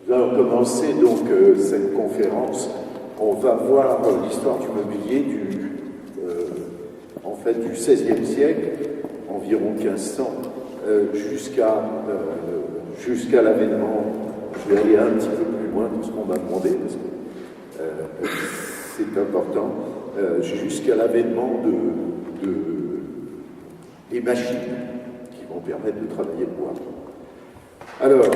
Nous allons commencer donc cette conférence. On va voir l'histoire du mobilier du XVIe siècle, environ 1500, jusqu'à l'avènement. Je vais aller un petit peu plus loin de ce qu'on m'a demandé, parce que c'est important, jusqu'à l'avènement des machines qui vont permettre de travailler le bois. Alors,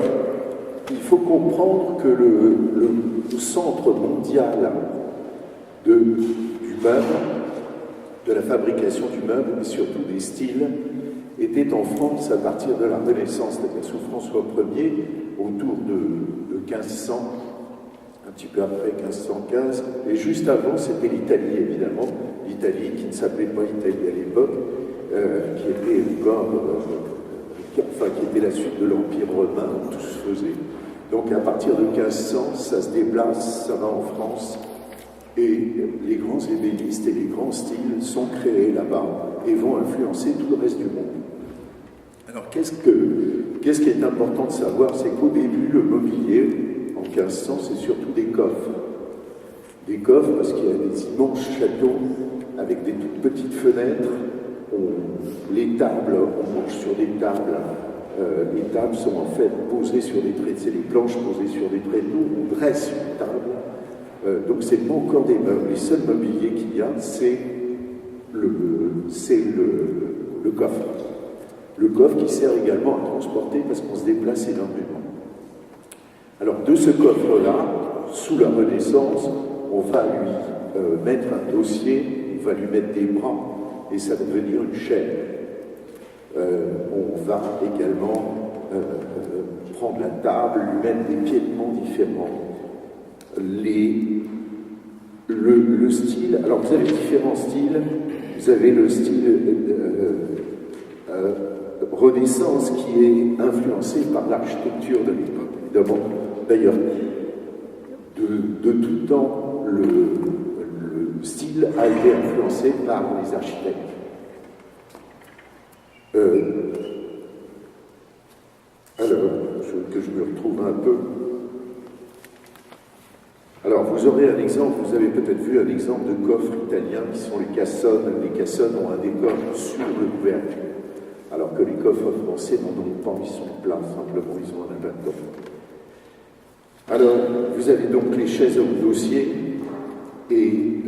il faut comprendre que le centre mondial du meuble, de la fabrication du meuble et surtout des styles, était en France à partir de la Renaissance, c'est-à-dire sous François Ier, autour de 1500, un petit peu après 1515, et juste avant c'était l'Italie évidemment, l'Italie qui ne s'appelait pas Italie à l'époque, qui était encore, qui était la suite de l'Empire romain, où tout se faisait. Donc à partir de 1500, ça se déplace, ça va en France, et les grands ébénistes et les grands styles sont créés là-bas et vont influencer tout le reste du monde. Alors qu'est-ce qui est important de savoir, c'est qu'au début, le mobilier, en 1500, c'est surtout des coffres. Des coffres parce qu'il y a des immenses châteaux avec des toutes petites fenêtres. Les tables, on mange sur des tables. Les tables sont en fait posées sur des traits, c'est les planches posées sur des traits lourds, on dresse une table. Donc c'est pas encore des meubles. Les seuls mobiliers qu'il y a, c'est le coffre. Le coffre qui sert également à transporter parce qu'on se déplace énormément. Alors de ce coffre-là, sous la Renaissance, on va lui mettre un dossier, on va lui mettre des bras et ça va devenir une chaîne. On va également prendre la table, lui mettre des piétements différents. Le style, alors vous avez différents styles. Vous avez le style Renaissance qui est influencé par l'architecture de l'époque, évidemment. D'ailleurs, de tout temps, le style a été influencé par les architectes. Alors, que je me retrouve un peu. Alors, vous aurez un exemple, vous avez peut-être vu un exemple de coffre italien qui sont les cassonnes. Les cassonnes ont un décor sur le couvercle, alors que les coffres français n'en ont pas, ils sont plats, simplement, ils ont un abattement. Alors, vous avez donc les chaises au dossier et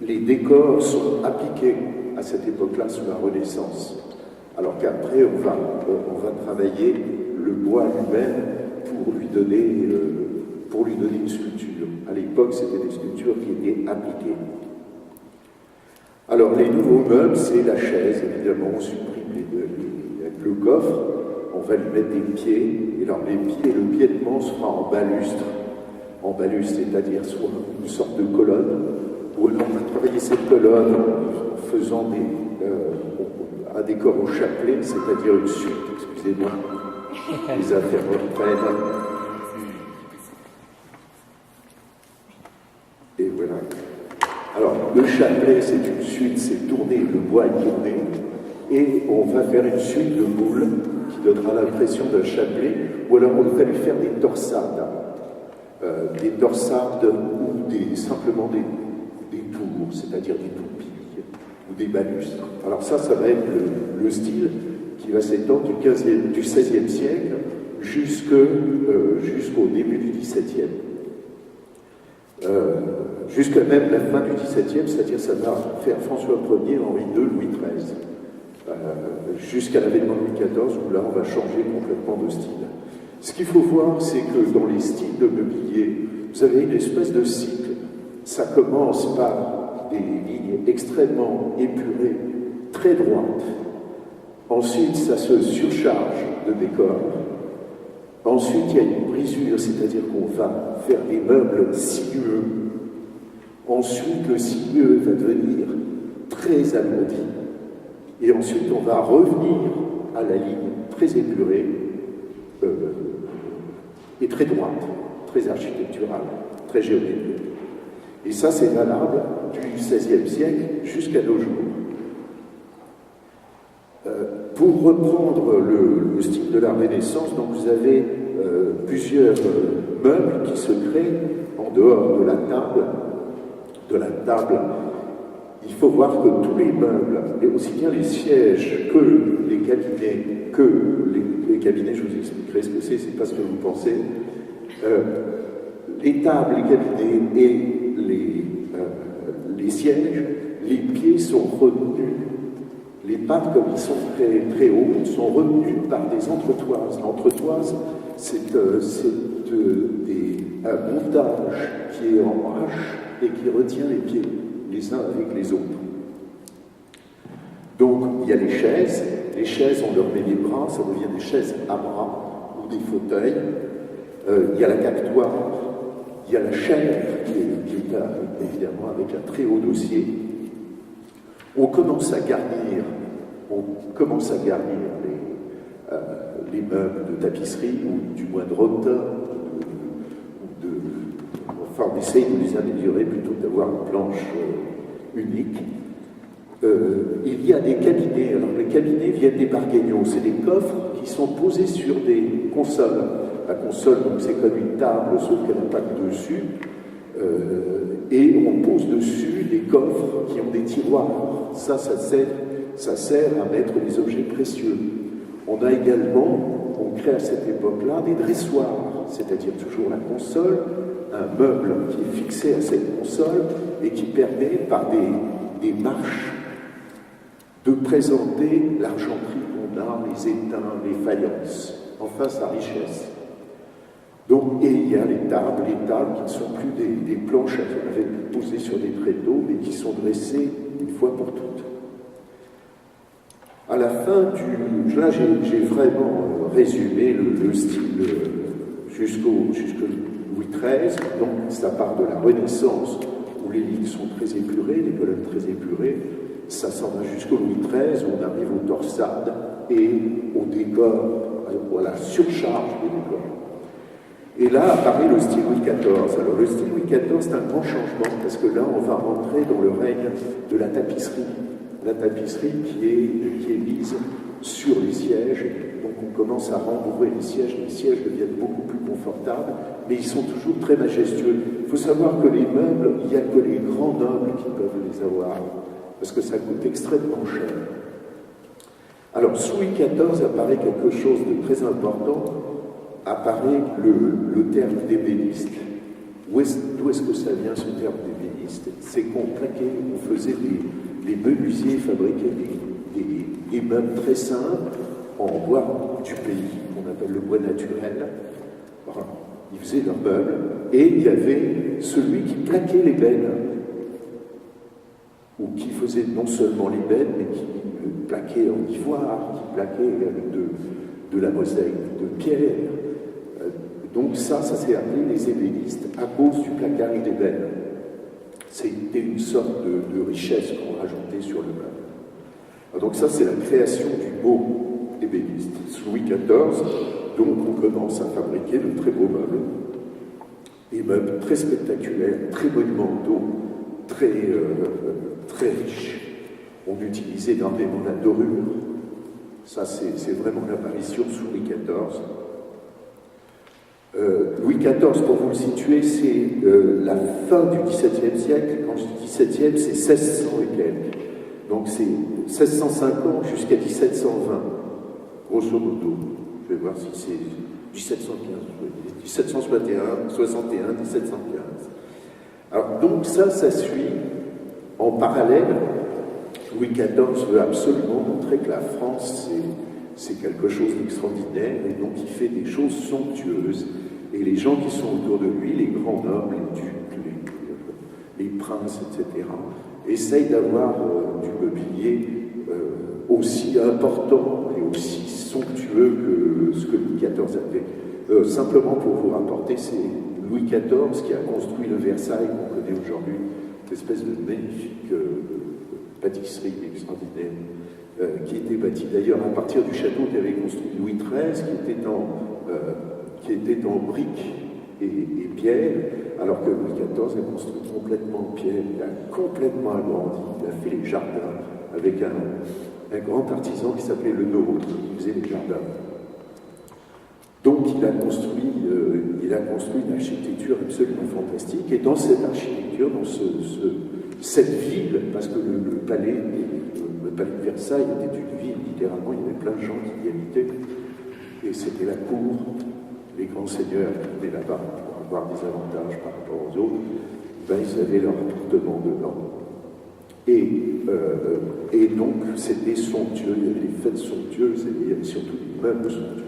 les décors sont appliqués à cette époque-là sous la Renaissance. Alors qu'après, on va travailler le bois lui-même pour lui donner une sculpture. À l'époque, c'était des sculptures qui étaient appliquées. Alors, les nouveaux meubles, c'est la chaise, évidemment, on supprime le coffre, on va lui mettre des pieds, et alors les pieds, le piétement se fera en balustre, c'est-à-dire soit une sorte de colonne, ou alors on va travailler cette colonne en faisant un décor au chapelet, c'est-à-dire une suite, excusez-moi, les affaires reprennent. Et voilà. Alors, le chapelet, c'est une suite, c'est tourné, le bois est tourné, et on va faire une suite de boules qui donnera l'impression d'un chapelet, ou alors on va lui faire des torsades ou simplement des tours, c'est-à-dire des toupilles ou des balustres. Alors ça va être le style qui va s'étendre du XVIe siècle jusqu'au début du XVIIe. Jusqu'à même la fin du XVIIe, c'est-à-dire ça va faire François Ier, Henri II, Louis XIII, jusqu'à l'avènement de Louis XIV, où là on va changer complètement de style. Ce qu'il faut voir, c'est que dans les styles de mobilier, vous avez une espèce de cycle. Ça commence par des lignes extrêmement épurées, très droites. Ensuite, ça se surcharge de décors. Ensuite, il y a une brisure, c'est-à-dire qu'on va faire des meubles sinueux. Ensuite, le sinueux va devenir très alourdi. Et ensuite, on va revenir à la ligne très épurée et très droite, très architecturale, très géométrique. Et ça, c'est valable du XVIe siècle jusqu'à nos jours. Pour reprendre le style de la Renaissance, donc vous avez plusieurs meubles qui se créent en dehors de la table. Il faut voir que tous les meubles, et aussi bien les sièges que les cabinets, je vous expliquerai ce que c'est pas ce que vous pensez, les tables, les cabinets et les sièges, les pieds sont retenus, les pattes, comme ils sont très, très hauts, sont retenus par des entretoises. L'entretoise, c'est un montage qui est en H et qui retient les pieds les uns avec les autres. Donc, il y a les chaises, on leur met les bras, ça devient des chaises à bras ou des fauteuils. Il y a la cactoire, il y a la chaire qui est évidemment avec un très haut dossier. On commence à garnir les meubles de tapisserie, ou du moins de rotin, enfin on essaye de les améliorer plutôt que d'avoir une planche unique. Il y a des cabinets, alors les cabinets viennent des barguignons, c'est des coffres qui sont posés sur des consoles. La console, donc c'est comme une table, sauf qu'elle n'a pas de dessus, et on pose dessus des coffres qui ont des tiroirs. Ça sert à mettre des objets précieux. On a également, on crée à cette époque-là des dressoirs, c'est-à-dire toujours la console, un meuble qui est fixé à cette console et qui permet, par des marches, de présenter l'argenterie qu'on a, les étains, les faïences, enfin sa richesse. Donc, et il y a les tables qui ne sont plus des planches posées sur des tréteaux, mais qui sont dressées une fois pour toutes. À la fin là j'ai vraiment résumé le style jusqu'au Louis XIII, donc ça part de la Renaissance, où les lignes sont très épurées, les colonnes très épurées, ça s'en va jusqu'au Louis XIII, où on arrive aux torsades et au décor, à la surcharge des décors. Et là apparaît le style Louis XIV. Alors le style Louis XIV, c'est un grand changement, parce que là on va rentrer dans le règne de la tapisserie. La tapisserie qui est mise sur les sièges, donc on commence à rembourrer les sièges deviennent beaucoup plus confortables, mais ils sont toujours très majestueux. Il faut savoir que les meubles, il n'y a que les grands nobles qui peuvent les avoir, parce que ça coûte extrêmement cher. Alors, sous Louis XIV apparaît quelque chose de très important, apparaît le terme d'ébéniste. D'où est-ce que ça vient, ce terme d'ébéniste? C'est qu'on plaquait, on faisait les menuisiers fabriquaient des meubles très simples en bois du pays, qu'on appelle le bois naturel. Voilà. Ils faisaient leurs meubles, et il y avait celui qui plaquait l'ébène, ou qui faisait non seulement l'ébène, mais qui plaquait en ivoire, qui plaquait avec de la mosaïque, de pierre. Donc ça s'est appelé les ébénistes à cause du placage d'ébène. C'était une sorte de richesse qu'on rajoutait sur le meuble. Donc ça, c'est la création du mot ébéniste. Sous Louis XIV, donc on commence à fabriquer de très beaux meubles. Des meubles très spectaculaires, très monumentaux, très riches. On utilisait énormément la dorure. Ça, c'est vraiment l'apparition sous Louis XIV. Louis XIV, pour vous le situer, c'est la fin du XVIIe siècle. Quand je dis XVIIe, c'est 1600 et quelques. Donc c'est 1650 jusqu'à 1720, grosso modo. Je vais voir si c'est 1715, 1761, 61, 1715. Alors donc ça suit en parallèle. Louis XIV veut absolument montrer que la France, c'est quelque chose d'extraordinaire, et donc il fait des choses somptueuses. Et les gens qui sont autour de lui, les grands nobles, les ducs, les princes, etc., essayent d'avoir du mobilier aussi important et aussi somptueux que ce que Louis XIV avait. Simplement pour vous rapporter, c'est Louis XIV qui a construit le Versailles qu'on connaît aujourd'hui, une espèce de magnifique pâtisserie extraordinaire, qui était bâtie d'ailleurs à partir du château qu'avait construit Louis XIII, qui était en briques et pierre, alors que Louis XIV a construit complètement en pierre, il a complètement agrandi, il a fait les jardins avec un grand artisan qui s'appelait Le Nôtre, qui faisait les jardins. Donc il a construit il a construit une architecture absolument fantastique, et dans cette architecture, dans cette ville, parce que le palais de Versailles était une ville, littéralement, il y avait plein de gens qui y habitaient, et c'était la cour, les grands seigneurs qui venaient là-bas pour avoir des avantages par rapport aux autres, ben, ils avaient leur appartement dedans. Et donc, c'était somptueux, il y avait des fêtes somptueuses, et il y avait surtout des meubles somptueux.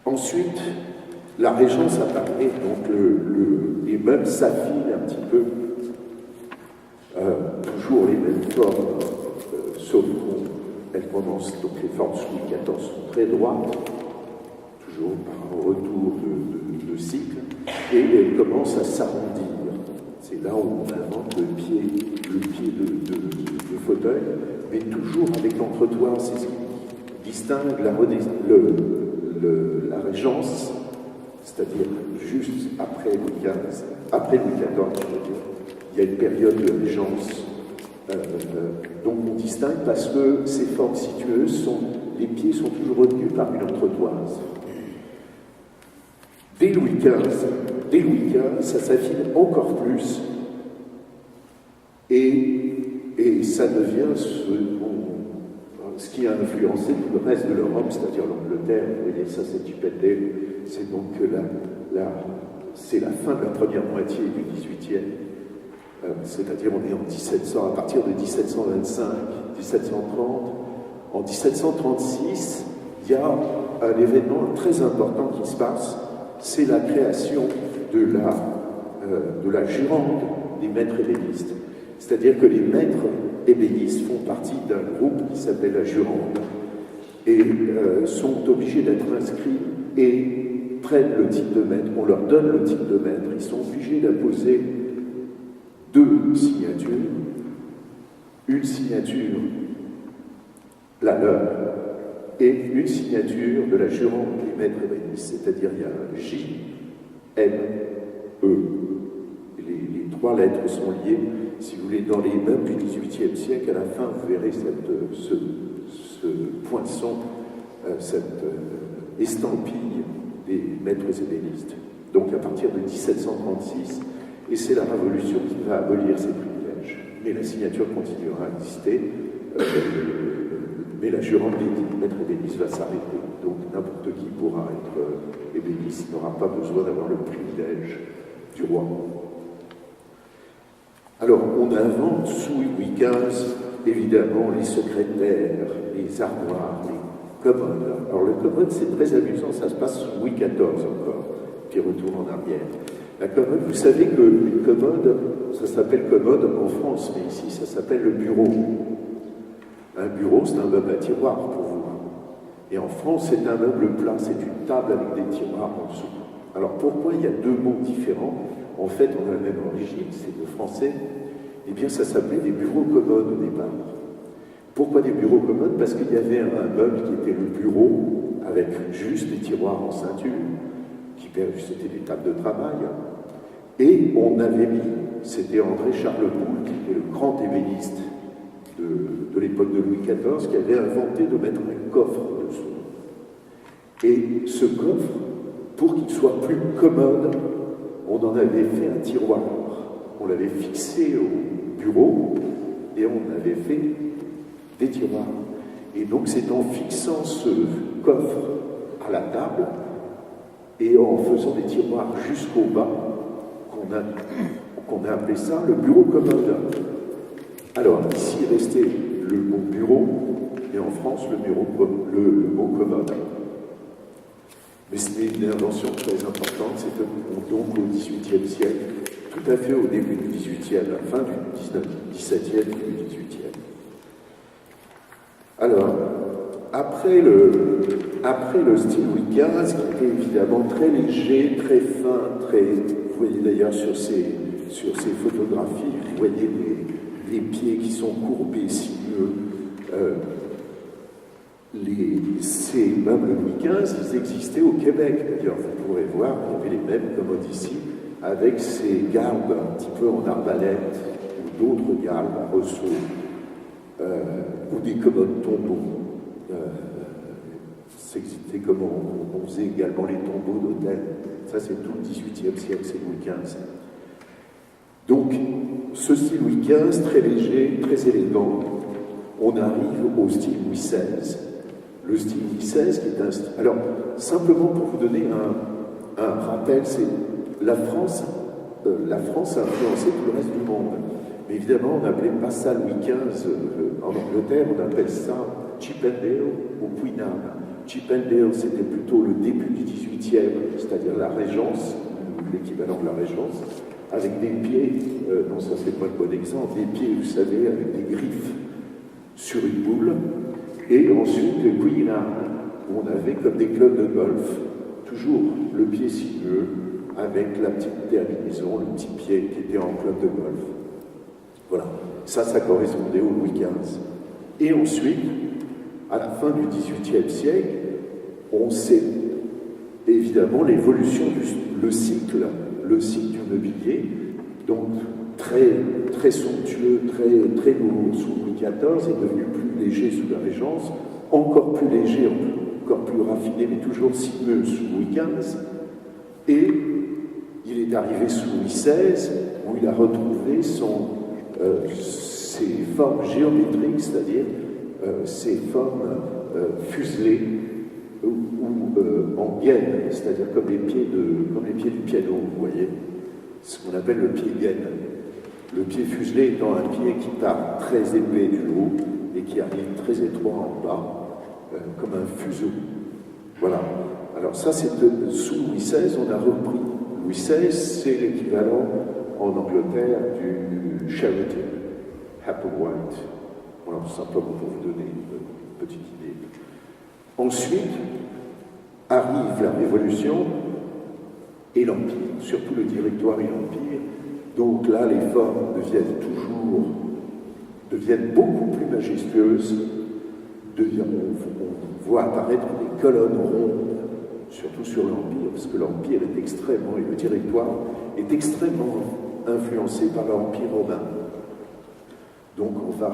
Ensuite, la Régence apparaît, donc les meubles s'affinent un petit peu, toujours les mêmes formes, sauf qu'elles commencent, donc les formes sous Louis XIV sont très droites, toujours par un retour de cycle, et elles commencent à s'arrondir. C'est là où on invente le pied de fauteuil, mais toujours avec l'entretoir. C'est ce qui distingue la Régence, c'est-à-dire juste après Louis XV, après Louis XIV, je veux dire. Il y a une période de Régence dont on distingue parce que ces formes situeuses les pieds sont toujours retenus par une entretoise. Dès Louis XV, ça s'affine encore plus et ça devient ce qui a influencé tout le reste de l'Europe, c'est-à-dire l'Angleterre. Vous voyez, ça c'est Chippendale, c'est donc c'est la fin de la première moitié du XVIIIe, c'est-à-dire on est en 1700, à partir de 1725, 1730. En 1736, il y a un événement très important qui se passe, c'est la création de la Jurande des maîtres ébénistes. C'est-à-dire que les maîtres ébénistes font partie d'un groupe qui s'appelle la Jurande et sont obligés d'être inscrits et prennent le titre de maître. On leur donne le titre de maître. Ils sont obligés d'apposer 2 signatures. Une signature, la leur, et une signature de la Jurande des maîtres ébénistes. C'est-à-dire il y a un J, M, E. Les 3 lettres sont liées. Si vous voulez, dans les meubles du XVIIIe siècle, à la fin, vous verrez ce poinçon, cette estampille des maîtres ébénistes. Donc à partir de 1736, et c'est la Révolution qui va abolir ces privilèges. Mais la signature continuera à exister, mais la Jurande des maîtres ébénistes va s'arrêter. Donc n'importe qui pourra être ébéniste, n'aura pas besoin d'avoir le privilège du roi. Alors, on invente sous Louis XV, évidemment, les secrétaires, les armoires, les commodes. Alors, le commode, c'est très amusant, ça se passe sous Louis XIV encore, puis retour en arrière. La commode, vous savez qu'une commode, ça s'appelle commode en France, mais ici, ça s'appelle le bureau. Un bureau, c'est un meuble à tiroir pour vous. Et en France, c'est un meuble plat, c'est une table avec des tiroirs en dessous. Alors, pourquoi il y a 2 mots différents? En fait, on a la même origine, c'est le français. Eh bien, ça s'appelait des bureaux commodes au départ. Pourquoi des bureaux commodes? Parce qu'il y avait un meuble qui était le bureau, avec juste des tiroirs en ceinture, c'était des tables de travail. Et on avait mis, c'était André Charleboul, qui était le grand ébéniste de l'époque de Louis XIV, qui avait inventé de mettre un coffre dessous. Et ce coffre, pour qu'il soit plus commode, on en avait fait un tiroir. On l'avait fixé au bureau et on avait fait des tiroirs. Et donc c'est en fixant ce coffre à la table et en faisant des tiroirs jusqu'au bas qu'on a appelé ça le bureau commode. Alors ici est resté le mot bureau et en France le mot commode. Mais c'est une invention très importante, c'est que donc au XVIIIe siècle, tout à fait au début du XVIIIe, à la fin du XVIIe et du XVIIIe. Alors, après le style Louis XV, qui était évidemment très léger, très fin, vous voyez d'ailleurs sur ces photographies, vous voyez les pieds qui sont courbés, sinueux. Ces meubles Louis XV, ils existaient au Québec. D'ailleurs, vous pourrez voir, il y avait les mêmes commodes ici, avec ces garbes un petit peu en arbalète, ou d'autres garbes en ressaut, ou des commodes tombeaux. c'est comme on faisait également les tombeaux d'hôtel. Ça, c'est tout le XVIIIe siècle, c'est Louis XV. Donc, ce style Louis XV, très léger, très élégant, on arrive au style Louis XVI. Le style Louis XVI qui est un style... Alors, simplement pour vous donner un rappel, c'est la France a influencé tout le reste du monde. Mais évidemment, on n'appelait pas ça Louis XV en Angleterre, on appelle ça Chippendale ou Puynam. Chippendale, c'était plutôt le début du XVIIIe, c'est-à-dire la Régence, l'équivalent de la Régence, avec des pieds, non ça c'est pas le bon exemple, des pieds, vous savez, avec des griffes sur une boule, et ensuite le Puynam, où on avait comme des clubs de golf, toujours le pied sinueux, avec la petite terminaison, le petit pied qui était en club de golf. Voilà, ça correspondait au Louis XV. Et ensuite, à la fin du XVIIIe siècle, on sait évidemment l'évolution le cycle du mobilier, donc très somptueux, très lourd sous Louis XIV, est devenu plus léger sous la Régence, encore plus léger, encore plus raffiné, mais toujours sinueux sous Louis XV. Et il est arrivé sous Louis XVI, où il a retrouvé ses formes géométriques, c'est-à-dire ses formes fuselées ou en gaine, c'est-à-dire comme les pieds du piano, vous voyez, ce qu'on appelle le pied gaine. Le pied fuselé étant un pied qui part très épais du haut et qui arrive très étroit en bas, comme un fuseau. Voilà. Alors ça, c'est sous Louis XVI, on a repris. Louis XVI, c'est l'équivalent en Angleterre du Sheraton, Applewhite. Voilà, simplement pour vous donner une petite idée. Ensuite, arrive la Révolution et l'Empire, surtout le Directoire et l'Empire. Donc là, les formes deviennent beaucoup plus majestueuses. On voit apparaître des colonnes rondes, surtout sur l'Empire, parce que l'Empire est extrêmement, et le Directoire est extrêmement influencé par l'Empire romain. Donc on va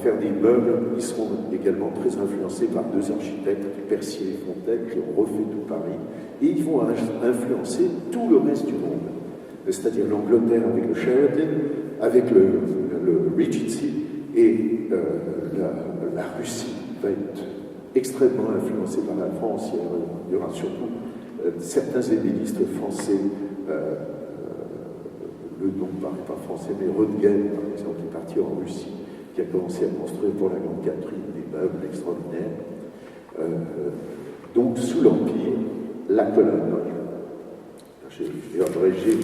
faire des meubles qui seront également très influencés par deux architectes, Percier et Fontaine, qui ont refait tout Paris, et ils vont influencer tout le reste du monde, c'est-à-dire l'Angleterre avec le Sheraton, avec le Regency, et la Russie va être extrêmement influencée par la France. Il y aura surtout certains ébénistes français, le nom ne paraît pas français, mais Röntgen, par exemple, qui est parti en Russie, qui a commencé à construire pour la Grande Catherine des meubles extraordinaires. Donc, sous l'Empire, la colonne. J'ai abrégé,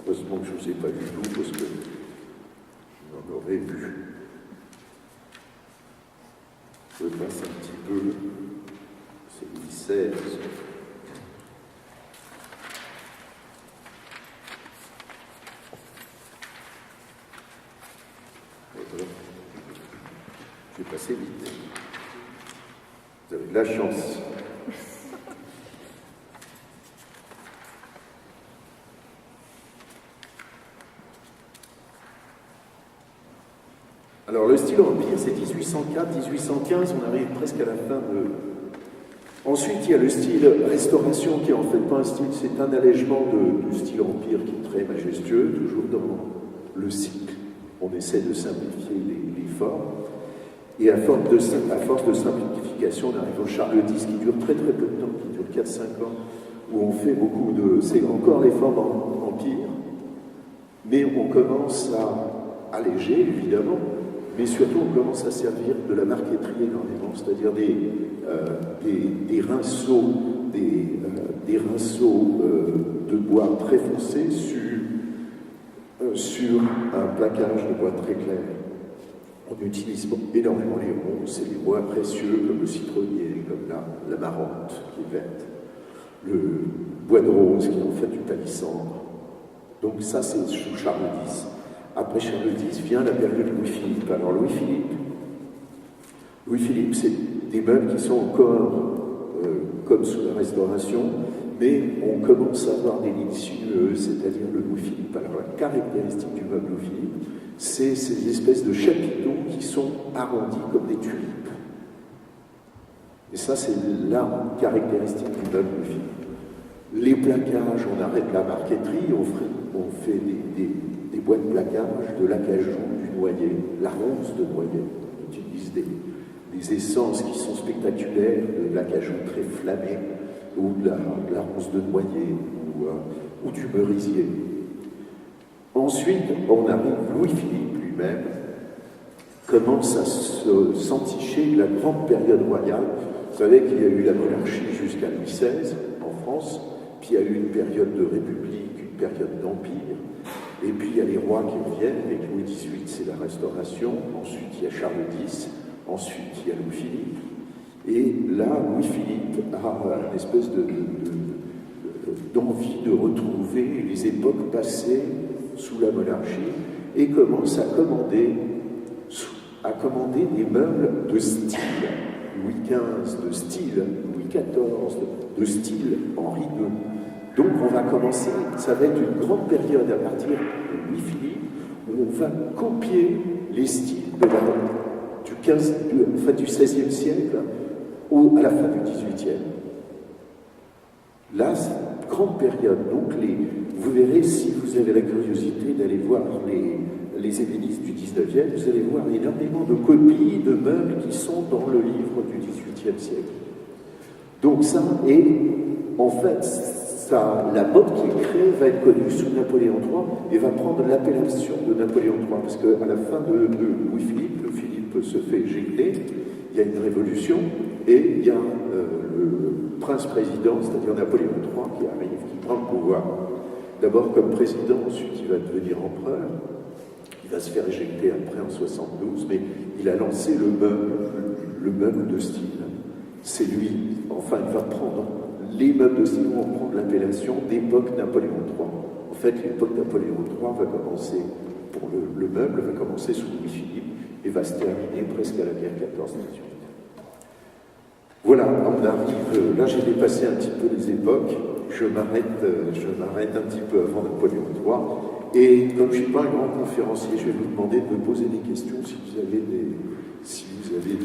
heureusement que je ne vous ai pas vu tout, parce que j'en aurais vu. Je passe un petit peu, c'est Louis XVI. Je vais passer vite. Vous avez de la chance. Alors le style empire, c'est 1804-1815, on arrive presque à la fin de... Ensuite, il y a le style restauration, qui est en fait pas un style, c'est un allègement du style empire qui est très majestueux, toujours dans le cycle. On essaie de simplifier les formes. Et à force de simplification, on arrive au Charles X, qui dure très très peu de temps, qui dure 4-5 ans, où on fait beaucoup de... C'est encore les formes empire, mais on commence à alléger, évidemment, mais surtout on commence à servir de la marqueterie énormément, c'est-à-dire des rinceaux, des rinceaux de bois très foncés sur un plaquage de bois très clair. On utilise énormément les ronces et les bois précieux comme le citronnier, comme la marante qui est verte, le bois de rose qui est en fait du palissandre. Donc ça c'est sous Charles X. Après Charles X vient la période Louis-Philippe. Alors Louis-Philippe, c'est des meubles qui sont encore comme sous la Restauration, mais on commence à avoir des lignes sinueuses, c'est-à-dire le Louis-Philippe. Alors la caractéristique du meuble Louis-Philippe, c'est ces espèces de chapiteaux qui sont arrondis comme des tulipes. Et ça, c'est la caractéristique du meuble Louis-Philippe. Les plaquages, on arrête la marqueterie, on fait des boîtes de plaquage, de l'acajou, du noyer, la ronce de noyer. On utilise des essences qui sont spectaculaires, de l'acajou très flammé, ou de la ronce de noyer, ou du merisier. Ensuite, on arrive, Louis-Philippe lui-même commence à s'enticher de la grande période royale. Vous savez qu'il y a eu la monarchie jusqu'à Louis XVI en France, puis il y a eu une période de république, une période d'empire, et puis il y a les rois qui reviennent, avec Louis XVIII, c'est la Restauration, ensuite il y a Charles X, ensuite il y a Louis-Philippe, et là, Louis-Philippe a une espèce d'envie de retrouver les époques passées sous la monarchie, et commence à commander des meubles de style Louis XV, de style Louis XIV, de style Henri II. Donc on va commencer, ça va être une grande période à partir de Louis-Philippe, où on va copier les styles du XVIe siècle à la fin du XVIIIe. Là, c'est une grande période. Donc vous verrez, si vous avez la curiosité d'aller voir les ébénistes du XIXe, vous allez voir énormément de copies de meubles qui sont dans le livre du XVIIIe siècle. Donc ça, et en fait, la mode qui est créée va être connue sous Napoléon III et va prendre l'appellation de Napoléon III, parce qu'à la fin de Louis-Philippe, Philippe se fait éjecter, il y a une révolution, et il y a le prince-président, c'est-à-dire Napoléon III, qui arrive, qui prend le pouvoir. D'abord comme président, ensuite il va devenir empereur. Il va se faire éjecter après en 72, mais il a lancé le meuble de style. C'est lui, enfin il va prendre, les meubles de style vont prendre l'appellation d'époque Napoléon III. En fait, l'époque Napoléon III va commencer, pour le meuble, va commencer sous Louis-Philippe et va se terminer presque à la guerre 14-18. Voilà, on arrive, là j'ai dépassé un petit peu les époques, je m'arrête un petit peu avant Napoléon III, et comme je ne suis pas un grand conférencier, je vais vous demander de me poser des questions si vous avez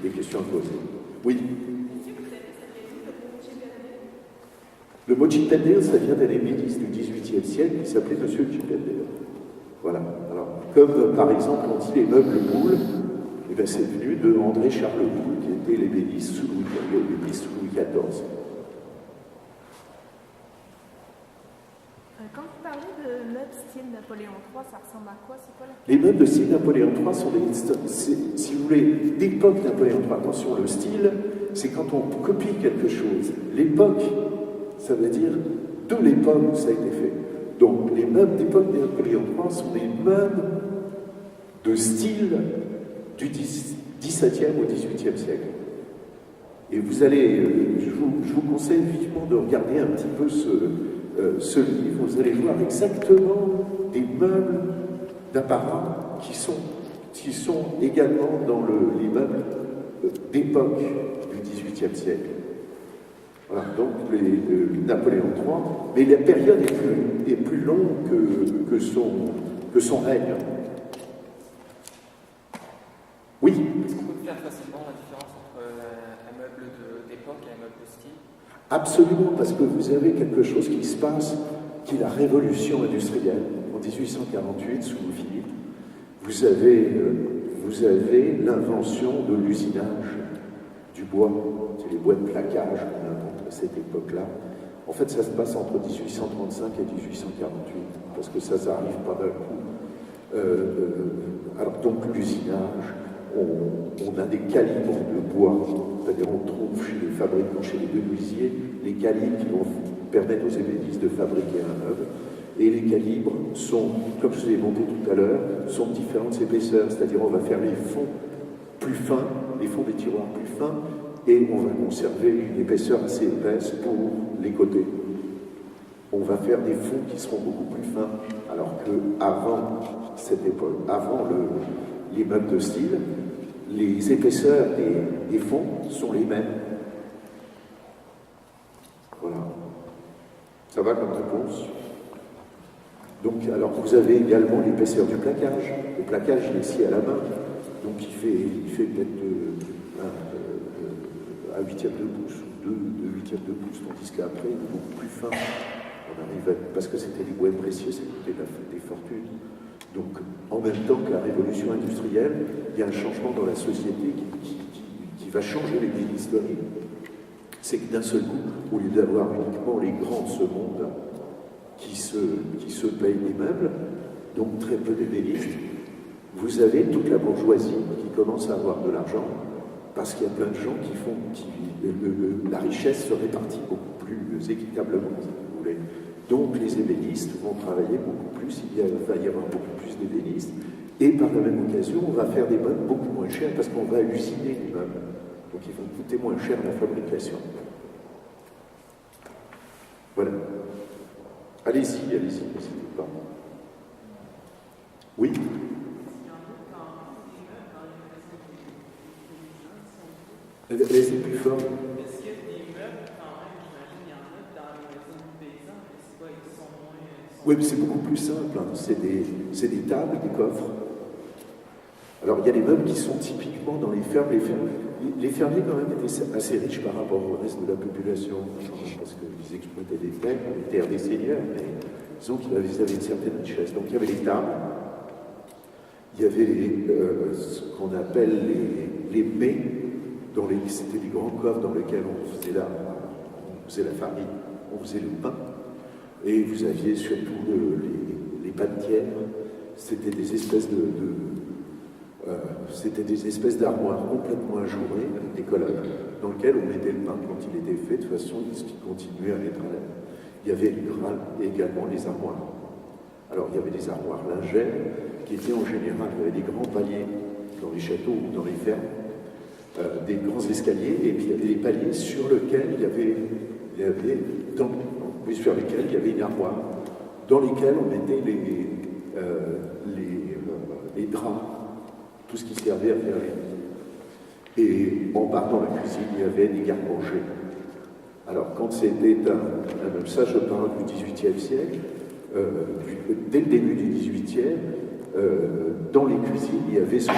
des questions à poser. Oui. Le mot Cippendale, ça vient d'un ébéniste du XVIIIe siècle qui s'appelait Monsieur Cippendale. Voilà. Alors, comme par exemple, on dit les meubles Boulle, eh bien, c'est venu de André Charles Boulle, qui était l'ébéniste sous Louis XIV. Quand vous parlez de meubles style Napoléon III, ça ressemble à quoi? C'est quoi les meubles de style Napoléon III sont si vous voulez, d'époque Napoléon III. Attention, le style, c'est quand on copie quelque chose. L'époque, ça veut dire de l'époque où ça a été fait. Donc, les meubles d'époque de Napoléon III sont des meubles de style du XVIIe au XVIIIe siècle. Et vous allez, je vous conseille vivement de regarder un petit peu ce livre. Vous allez voir exactement des meubles d'apparat qui sont également dans les meubles d'époque du XVIIIe siècle. Voilà, donc Napoléon III, mais la période est plus longue que son règne. Oui. Est-ce qu'on peut faire facilement la différence entre un meuble d'époque et un meuble de style? Absolument, parce que vous avez quelque chose qui se passe, qui est la révolution industrielle. En 1848, sous Louis-Philippe, vous avez l'invention de l'usinage du bois. C'est les bois de plaquage qu'on invente à cette époque-là. En fait, ça se passe entre 1835 et 1848, parce que ça arrive pas d'un coup. Alors donc l'usinage, on a des calibres de bois, c'est-à-dire on trouve chez les fabricants, chez les menuisiers, les calibres qui vont permettre aux ébénistes de fabriquer un meuble. Et les calibres sont, comme je vous ai montré tout à l'heure, sont de différentes épaisseurs, c'est-à-dire on va faire les fonds plus fins, les fonds des tiroirs plus fins, et on va conserver une épaisseur assez épaisse pour les côtés. On va faire des fonds qui seront beaucoup plus fins, alors qu'avant cette époque, avant les meubles de style, les épaisseurs des fonds sont les mêmes. Voilà. Ça va comme réponse? Donc, alors vous avez également l'épaisseur du plaquage. Le plaquage est ici à la main, donc il fait peut-être à huitième de pouce, ou 2 huitièmes de pouce, tandis qu'après, il est beaucoup plus fin. On arrive parce que c'était des bois précieux, ça coûtait des fortunes. Donc, en même temps que la révolution industrielle, il y a un changement dans la société qui va changer les l'historique. C'est que d'un seul coup, au lieu d'avoir uniquement les grands de ce monde qui se payent des meubles, donc très peu d'ébénistes, vous avez toute la bourgeoisie qui commence à avoir de l'argent, parce qu'il y a plein de gens qui font la richesse se répartit beaucoup plus équitablement, si vous voulez. Donc les ébénistes vont travailler beaucoup plus, va y avoir beaucoup plus d'ébénistes, et par la même occasion, on va faire des meubles beaucoup moins chers parce qu'on va usiner les meubles. Donc ils vont coûter moins cher la fabrication. Voilà. Allez-y, n'hésitez pas. Oui. Laissez plus fort. Est-ce qu'il y a des meubles quand même, j'imagine, il y en a dans les maisons de paysans, mais c'est quoi, ils sont moins... Oui, mais c'est beaucoup plus simple. Hein. C'est des tables, des coffres. Alors, il y a des meubles qui sont typiquement dans les fermes. Les fermiers, quand même, étaient assez riches par rapport au reste de la population, parce qu'ils exploitaient des terres, les terres des seigneurs, mais disons qu'ils avaient une certaine richesse. Donc, il y avait les tables, il y avait ce qu'on appelle les mets, c'était des grands coffres dans lesquels on faisait la farine, on faisait le pain, et vous aviez surtout les panetières. C'était des espèces d'armoires complètement ajourées avec des colonnes dans lesquelles on mettait le pain quand il était fait, de façon à ce qu'il continuait à être à l'air. Il y avait également les armoires. Alors il y avait des armoires lingères qui étaient en général, il y avait des grands paliers dans les châteaux ou dans les fermes, des grands escaliers, et puis il y avait des paliers sur lesquels il y avait une armoire, dans lesquels on mettait les draps, tout ce qui servait à faire les lits. Et en bas dans la cuisine, il y avait des garde-manger. Alors quand c'était ça je parle du XVIIIe siècle, dès le début du XVIIIe, dans les cuisines, il y avait ce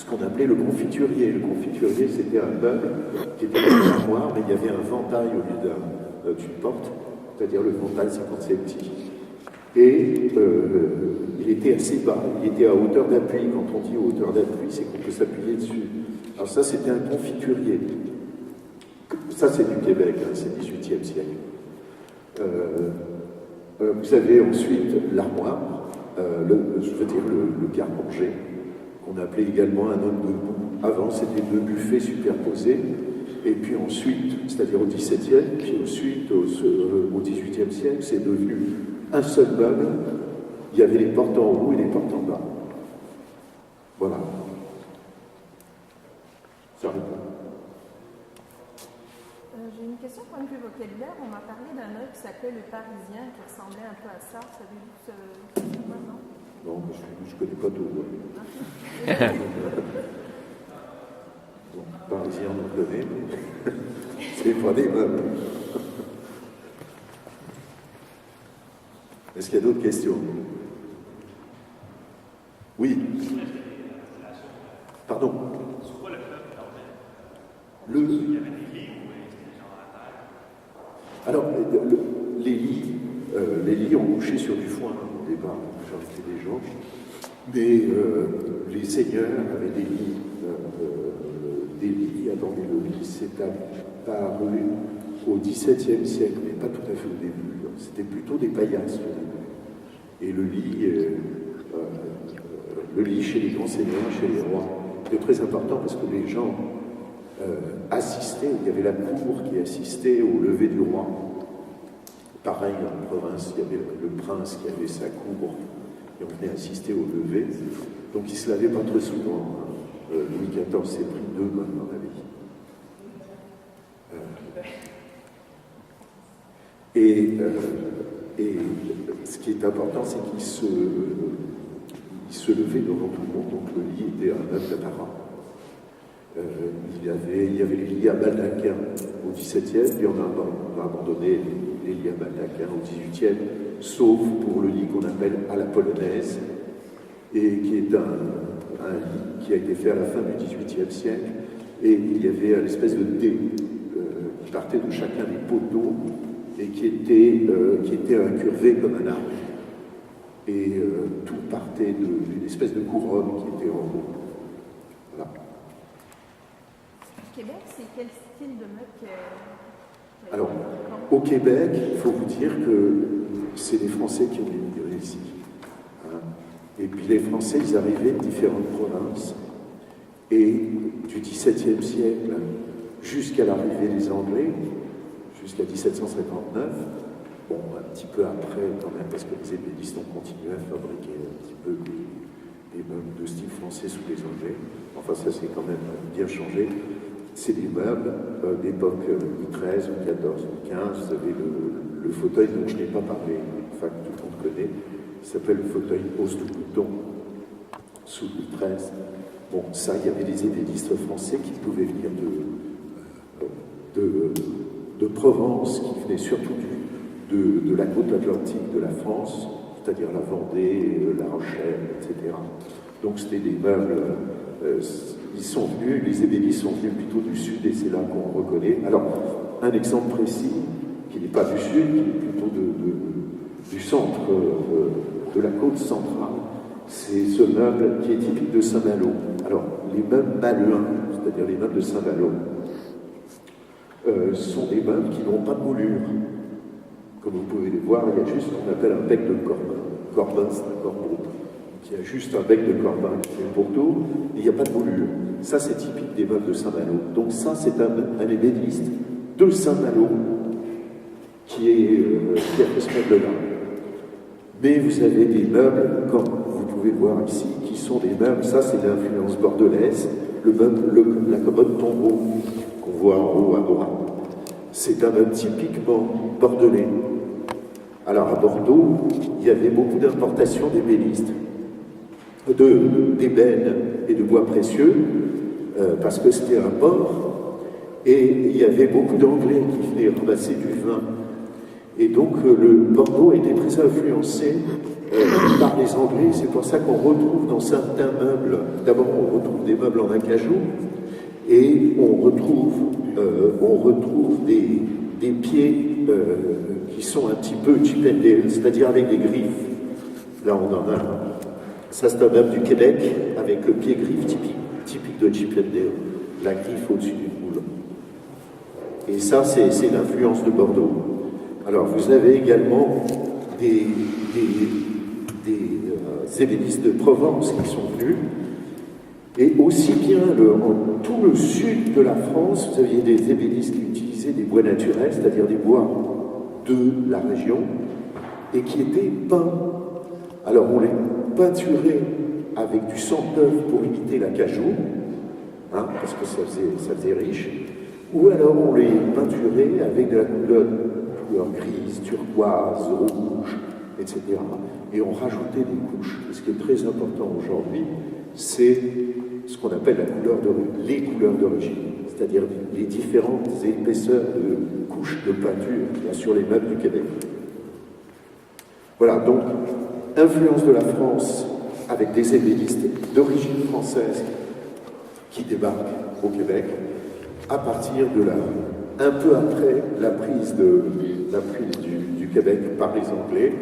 qu'on appelait le confiturier. Le confiturier, c'était un meuble qui était dans une armoire, mais il y avait un ventail au lieu d'une porte, c'est-à-dire le ventail 57 petits. Et il était assez bas, il était à hauteur d'appui. Quand on dit hauteur d'appui, c'est qu'on peut s'appuyer dessus. Alors ça, c'était un confiturier. Ça, c'est du Québec, hein, c'est le XVIIIe siècle. Vous avez ensuite l'armoire, le garde-manger, qu'on appelait également un homme debout. Avant, c'était 2 buffets superposés, et puis ensuite, c'est-à-dire au XVIIe, puis ensuite au XVIIIe siècle, c'est devenu un seul meuble. Il y avait les portes en haut et les portes en bas. Voilà. Ça répond. J'ai une question point de vue vocabulaire. On m'a parlé d'un œuvre qui s'appelait Le Parisien, qui ressemblait un peu à ça. Savez-vous ce quoi, non? Non, je ne connais pas tout. Bon, Parisien, on le connaît, mais c'est pas des meubles. Est-ce qu'il y a d'autres questions? Oui. Pardon. Alors, les lits ont couché sur du foin au départ, la majorité des gens, mais les seigneurs avaient des lits. Attendez, le lit s'est apparu au XVIIe siècle, mais pas tout à fait au début. C'était plutôt des paillasses au début. Et le lit chez les grands seigneurs, chez les rois, était très important parce que les gens assistaient, il y avait la cour qui assistait au lever du roi. Pareil, en province, il y avait le prince qui avait sa cour et on venait assister au lever. Donc il ne se lavait pas très souvent. Louis XIV s'est pris 2 bonnes dans la vie. Et ce qui est important, c'est qu'il se levait devant tout le monde, donc le lit était un meuble apparent. Il y avait les lits à baldaquin au XVIIe, puis on a abandonné les lits à baldaquin au XVIIIe, sauf pour le lit qu'on appelle à la polonaise, et qui est un lit qui a été fait à la fin du XVIIIe siècle, et il y avait une espèce de dé qui partait de chacun des poteaux et qui était incurvé comme un arc. Et tout partait d'une espèce de couronne qui était en haut. Voilà. Québec, c'est quel style de meuble que... Alors, au Québec, il faut vous dire que c'est les Français qui ont immigré ici. Hein. Et puis les Français, ils arrivaient de différentes provinces. Et du XVIIe siècle jusqu'à l'arrivée des Anglais, jusqu'à 1759, bon, un petit peu après quand même, parce que les ébénistes ont continué à fabriquer un petit peu des meubles de style français sous les Anglais. Enfin, ça c'est quand même bien changé. C'est des meubles d'époque Louis XIII, Louis XIV, Louis XV. Vous avez le fauteuil dont je n'ai pas parlé, enfin que tout le monde connaît, il s'appelle le fauteuil hausse de bouton sous Louis XIII. Bon, ça, il y avait des ébénistes français qui pouvaient venir de Provence, qui venaient surtout de la côte atlantique de la France, c'est-à-dire la Vendée, la Rochelle, etc. Donc c'était des meubles, ils sont venus, les ébénistes sont venus plutôt du sud, et c'est là qu'on reconnaît. Alors, un exemple précis, qui n'est pas du sud, qui est plutôt du centre, de la côte centrale, c'est ce meuble qui est typique de Saint-Malo. Alors, les meubles malouins, c'est-à-dire les meubles de Saint-Malo, sont des meubles qui n'ont pas de moulure. Comme vous pouvez les voir, il y a juste ce qu'on appelle un bec de corbin. Corbin, c'est un corbeau. Il y a juste un bec de corbin qui fait pour tout, et il n'y a pas de moulure. Ça, c'est typique des meubles de Saint-Malo. Donc ça, c'est un ébéniste de Saint-Malo qui a fait ce meuble-là. Mais vous avez des meubles, comme vous pouvez le voir ici, qui sont des meubles, ça c'est l'influence bordelaise, la commode tombeau qu'on voit en haut à droite. C'est un meuble typiquement bordelais. Alors à Bordeaux, il y avait beaucoup d'importations d'ébénistes, d'ébène et de bois précieux, parce que c'était un port, et il y avait beaucoup d'Anglais qui venaient ramasser du vin. Et donc le Bordeaux était très influencé par les Anglais. C'est pour ça qu'on retrouve dans certains meubles, d'abord on retrouve des meubles en acajou, et on retrouve des pieds qui sont un petit peu chip and dale, c'est-à-dire avec des griffes. Là on en a un. Ça c'est un meuble du Québec avec le pied griffe typique de chip and dale, la griffe au-dessus du moule. Et ça c'est l'influence de Bordeaux. Alors, vous avez également des ébénistes de Provence qui sont venus, et aussi bien en tout le sud de la France, vous aviez des ébénistes qui utilisaient des bois naturels, c'est-à-dire des bois de la région, et qui étaient peints. Alors, on les peinturait avec du sang d'œuf pour imiter l'acajou, hein, parce que ça faisait riche, ou alors on les peinturait avec de la couleur grise, turquoise, rouge, etc. Et on rajoutait des couches. Et ce qui est très important aujourd'hui, c'est ce qu'on appelle les couleurs d'origine, c'est-à-dire les différentes épaisseurs de couches de peinture qu'il y a sur les meubles du Québec. Voilà, donc, influence de la France avec des ébénistes d'origine française qui débarquent au Québec à partir de un peu après la prise du Québec par les Anglais,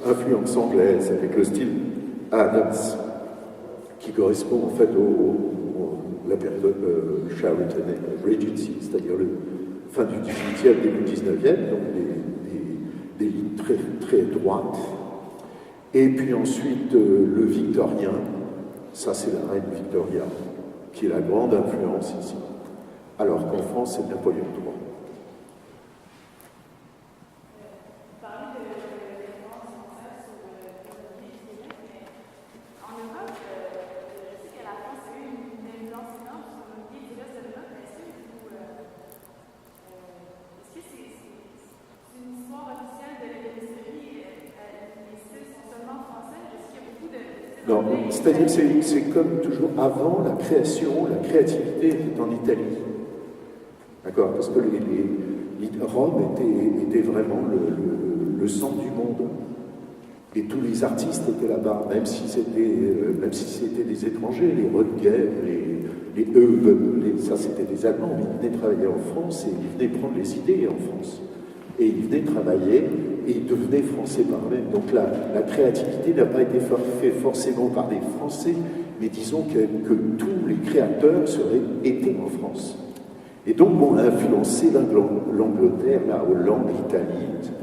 influence anglaise avec le style Adams, qui correspond en fait à la période Sheraton Regency, c'est-à-dire fin du 18e, début 19e, donc des lignes très, très droites. Et puis ensuite, le victorien, ça c'est la reine Victoria, qui est la grande influence ici. Alors qu'en France, c'est Napoléon III. Non, c'est-à-dire que c'est comme toujours avant la création, la créativité était en Italie. D'accord? Parce que Rome était vraiment le centre du monde. Et tous les artistes étaient là-bas, même si c'était des étrangers, les Röttgen, ça c'était des Allemands, mais ils venaient travailler en France et ils venaient prendre les idées en France. Et ils venaient travailler et ils devenaient français par eux-mêmes. Donc la créativité n'a pas été faite forcément par des Français, mais disons que tous les créateurs étaient en France. Et donc on a influencé l'Angleterre, la Hollande, l'Italie, etc.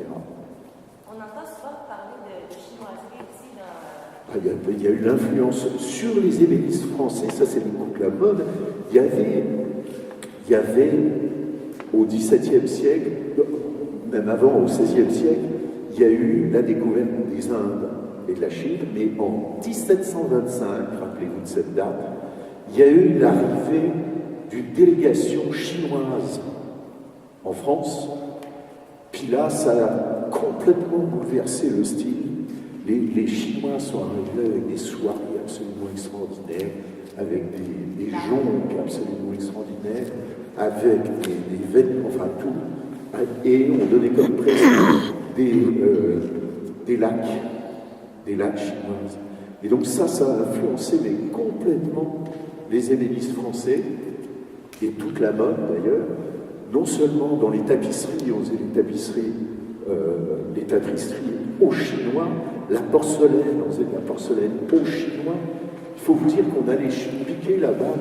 On entend souvent parler de chinoiserie ici dans... Il y a eu l'influence sur les ébénistes français, ça c'est le coup de la mode. Il y avait au XVIIe siècle, même avant au XVIe siècle, il y a eu la découverte des Indes et de la Chine, mais en 1725, rappelez-vous de cette date, il y a eu l'arrivée d'une délégation chinoise en France. Puis là, ça a complètement bouleversé le style. Les Chinois sont arrivés avec des soirées absolument extraordinaires, avec des jonques absolument extraordinaires, avec des vêtements, enfin tout. Et on donnait comme président des lacs chinoises. Et donc ça a influencé mais complètement les ébénistes français, et toute la mode d'ailleurs, non seulement dans les tapisseries, on faisait les tapisseries aux Chinois, la porcelaine, on faisait de la porcelaine aux Chinois. Il faut vous dire qu'on allait piquer là-bas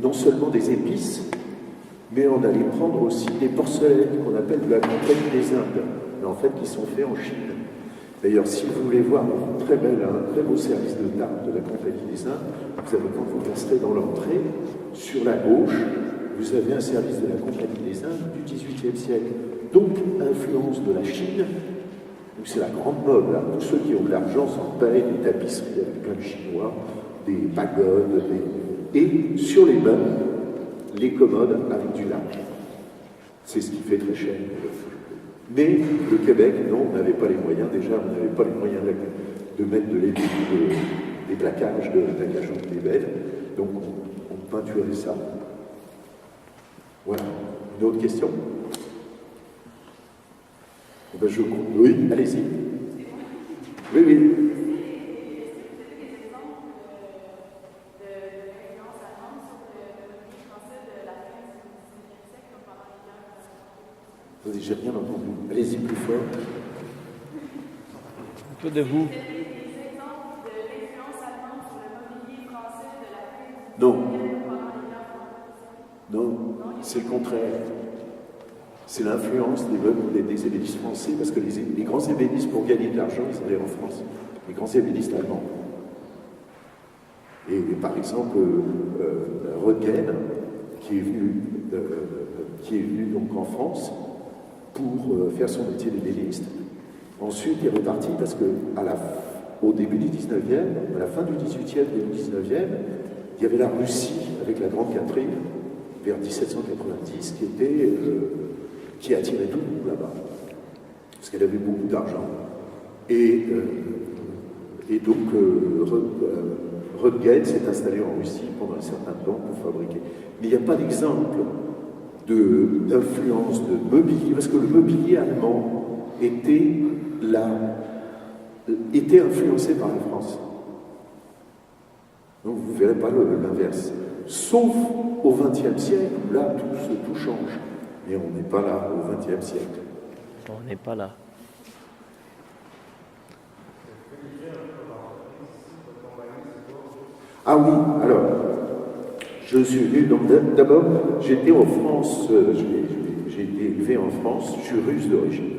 non seulement des épices, mais on allait prendre aussi des porcelaines qu'on appelle de la Compagnie des Indes, mais en fait qui sont faits en Chine. D'ailleurs, si vous voulez voir un très beau service de table de la Compagnie des Indes, vous avez, quand vous passerez dans l'entrée, sur la gauche, vous avez un service de la Compagnie des Indes du XVIIIe siècle. Donc, influence de la Chine, c'est la grande mode. Là. Tous ceux qui ont de l'argent s'en payent, des tapisseries avec plein de Chinois, des pagodes, et sur les meubles, les commodes avec du lac. C'est ce qui fait très cher. Mais le Québec, non, on n'avait pas les moyens. Déjà, on n'avait pas les moyens de mettre des plaquages d'accagement des belles. Donc, on peinturait ça. Voilà. Une autre question? Ben, oui, allez-y. Oui, oui. J'ai rien entendu. Allez-y plus fort. Un peu de vous. Non. Non, c'est le contraire. C'est l'influence des ébénistes français, parce que les grands ébénistes, pour gagner de l'argent, ils allaient en France. Les grands ébénistes allemands. Et par exemple, Röttgen, qui est venu donc en France, pour faire son métier d'ébéniste. Ensuite, il est reparti parce qu'au début du 19e, à la fin du 18e, début du 19e, il y avait la Russie avec la Grande Catherine, vers 1790, qui attirait tout le monde là-bas, parce qu'elle avait beaucoup d'argent. Et donc, Röttgen s'est installé en Russie pendant un certain temps pour fabriquer. Mais il n'y a pas d'exemple d'influence de mobilier, parce que le mobilier allemand était influencé par la France. Donc vous ne verrez pas l'inverse. Sauf au XXe siècle, où là tout change. Mais on n'est pas là au XXe siècle. On n'est pas là. Ah oui, alors, je suis venu, donc d'abord, j'étais en France, j'ai été élevé en France, je suis russe d'origine.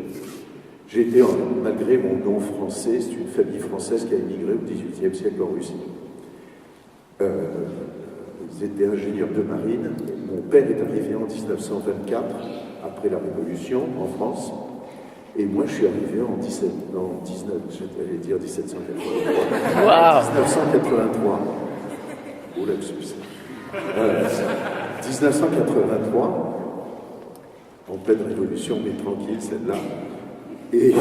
Malgré mon nom français, c'est une famille française qui a émigré au XVIIIe siècle en Russie. Ils étaient ingénieurs de marine. Mon père est arrivé en 1924, après la Révolution, en France. Et moi, je suis arrivé en 1783. Wow. 1983. Oh lapsus. 1983, en pleine révolution, mais tranquille, celle-là. Et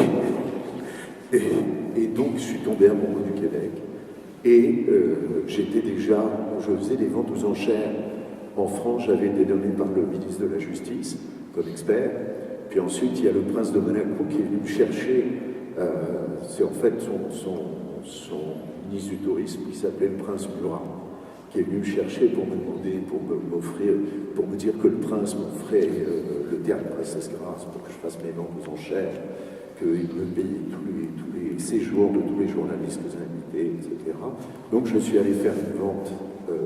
donc, je suis tombé amoureux du Québec. Et je faisais des ventes aux enchères. En France, j'avais été nommé par le ministre de la Justice comme expert. Puis ensuite, il y a le prince de Monaco qui est venu me chercher, c'est en fait son ministre du Tourisme, qui s'appelait le prince Murat, qui est venu me chercher pour me demander, pour m'offrir, pour me dire que le prince m'offrait le théâtre Princesse Grasse pour que je fasse mes ventes aux enchères, qu'il me payait tous les séjours de tous les journalistes que j'ai invités, etc. Donc je suis allé faire une vente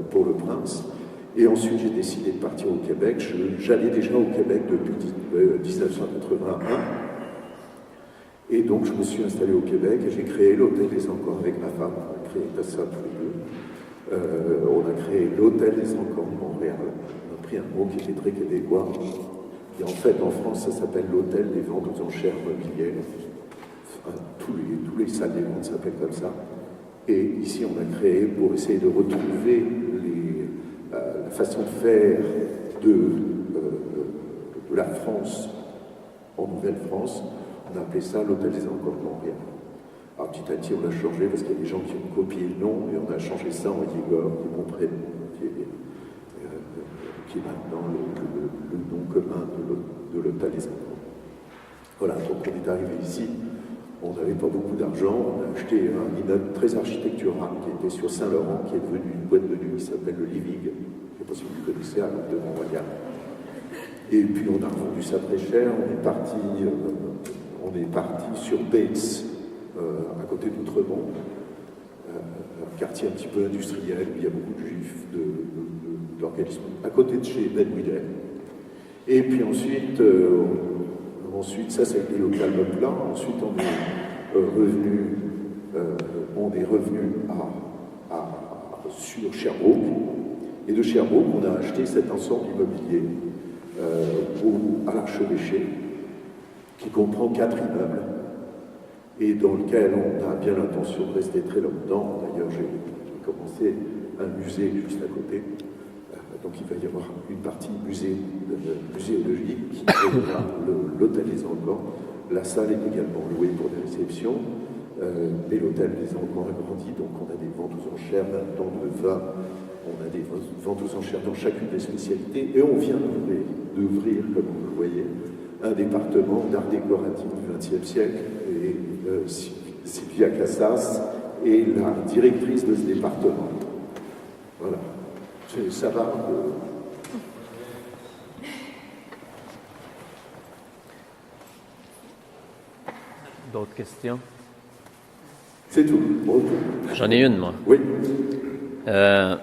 pour le prince. Et ensuite, j'ai décidé de partir au Québec. J'allais déjà au Québec depuis 1981. Et donc, je me suis installé au Québec et j'ai créé l'Hôtel des Encores avec ma femme. On a créé ça tous les deux. On a créé l'Hôtel des Encores de Montréal. On a pris un mot qui était très québécois. Et en fait, en France, ça s'appelle l'Hôtel des ventes aux enchères mobilières. Enfin, tous les salles des ventes s'appellent comme ça. Et ici, on a créé pour essayer de retrouver la façon de faire de la France en Nouvelle-France. On a appelé ça l'Hôtel des Encores de Montréal. Alors petit à petit, on l'a changé parce qu'il y a des gens qui ont copié le nom et on a changé ça en Igor, qui est mon prénom, qui est maintenant le nom commun de l'Hôtel des Encores. Voilà, donc on est arrivé ici. On n'avait pas beaucoup d'argent, on a acheté un immeuble très architectural qui était sur Saint-Laurent, qui est devenu une boîte de nuit qui s'appelle le Living. Je ne sais pas si vous connaissez, à l'autre de Montréal. Et puis on a revendu ça très cher, on est parti sur Bates, à côté d'Outremont, un quartier un petit peu industriel où il y a beaucoup de juifs, d'organismes, à côté de chez Ben Wheeler. Et puis ensuite, ça a été le calme plat. Ensuite, on est revenu sur Sherbrooke. Et de Sherbrooke, on a acheté cet ensemble immobilier à l'Archevêché, qui comprend 4 immeubles, et dans lequel on a bien l'intention de rester très longtemps. D'ailleurs, j'ai commencé un musée juste à côté. Donc il va y avoir une partie muséologique qui est l'Hôtel des Encores. La salle est également louée pour des réceptions. Mais l'Hôtel des Encores a grandi, donc on a des ventes aux enchères maintenant de vin. On a des ventes aux enchères dans chacune des spécialités. Et on vient d'ouvrir, comme vous le voyez, un département d'art décoratif du XXe siècle. Et Sylvia Cassas est la directrice de ce département. Voilà. Ça va. D'autres questions? C'est tout. Bon. J'en ai une, moi. Oui. À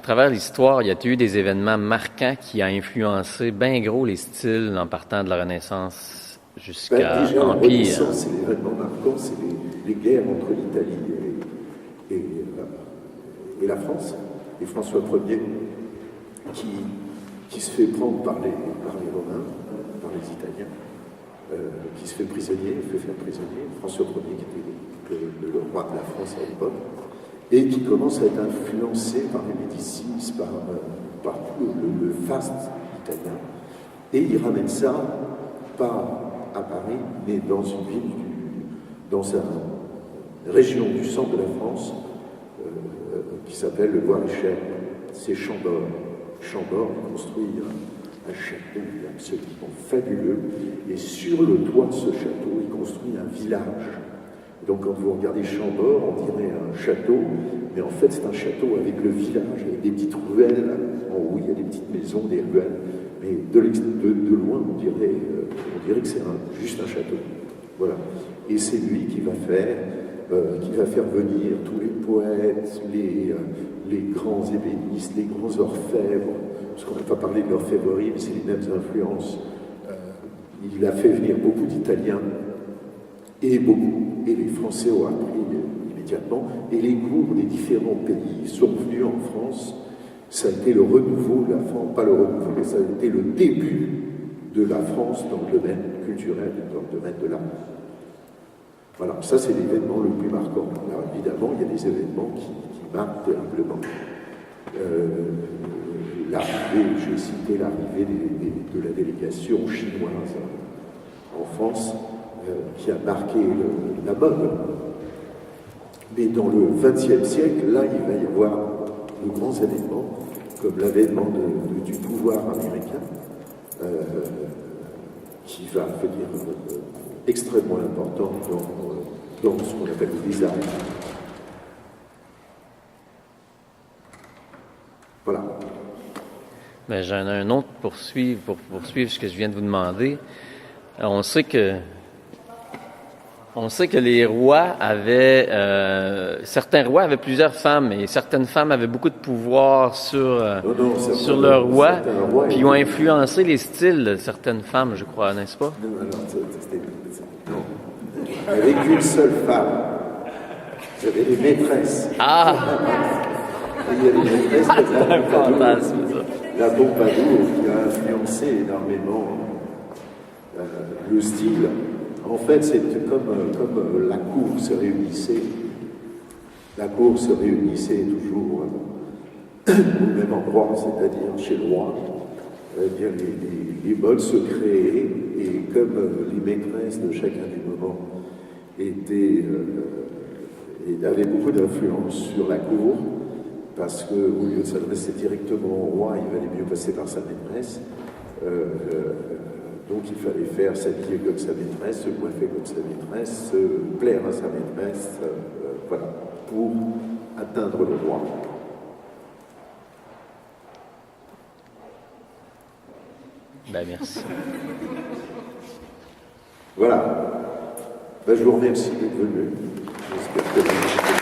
travers l'histoire, il y a eu des événements marquants qui ont influencé bien gros les styles en partant de la Renaissance jusqu'à déjà, l'Empire. La Renaissance, c'est l'événement marquant, c'est les guerres entre l'Italie et la France. Et François Ier, qui se fait prendre par les Romains, par les Italiens, qui se fait prisonnier, fait faire prisonnier. François Ier, qui était le roi de la France à l'époque, et qui commence à être influencé par les Médicis, par le faste italien. Et il ramène ça, pas à Paris, mais dans une ville, dans une région du centre de la France, qui s'appelle le Loir-et-Cher. C'est Chambord. Chambord construit un château absolument fabuleux. Et sur le toit de ce château, il construit un village. Donc quand vous regardez Chambord, on dirait un château, mais en fait c'est un château avec le village, avec des petites ruelles, en haut il y a des petites maisons, des ruelles, mais de loin on dirait que c'est juste un château. Voilà. Et c'est lui qui va faire venir tous les poètes, les grands ébénistes, les grands orfèvres, parce qu'on n'a pas parlé de l'orfèvrerie, mais c'est les mêmes influences. Il a fait venir beaucoup d'Italiens, et les Français ont appris immédiatement, et les cours des différents pays sont venus en France. Ça a été le renouveau de la France, pas le renouveau, mais ça a été le début de la France dans le domaine culturel, dans le domaine de l'art. Voilà, ça c'est l'événement le plus marquant. Alors évidemment, il y a des événements qui marquent terriblement. J'ai cité l'arrivée de la délégation chinoise en France, qui a marqué la mode. Mais dans le XXe siècle, là, il va y avoir de grands événements, comme l'avènement du pouvoir américain, qui va devenir extrêmement important dans ce qu'on appelle le design. Voilà. Ben, j'en ai un autre pour poursuivre ce que je viens de vous demander. On sait que les rois avaient, certains rois avaient plusieurs femmes et certaines femmes avaient beaucoup de pouvoir sur leur roi, puis ils ont influencé les styles de certaines femmes, je crois, n'est-ce pas? Non, non. Il n'y avait qu'une seule femme. Il y avait les maîtresses. Ah! Il y a les maîtresses C'est un fantasme, ça. La Pompadour qui a influencé énormément le style. En fait, c'est comme la cour se réunissait. La cour se réunissait toujours au même endroit, c'est-à-dire chez le roi. Eh bien, les modes se créaient et comme les maîtresses de chacun des moments avaient beaucoup d'influence sur la cour, parce qu'au lieu de s'adresser directement au roi, il valait mieux passer par sa maîtresse. Donc il fallait faire s'habiller comme sa maîtresse, se coiffer comme sa maîtresse, plaire à sa maîtresse, voilà, pour atteindre le roi. Ben, merci. Voilà. Ben, je vous remercie d'être venu. J'espère que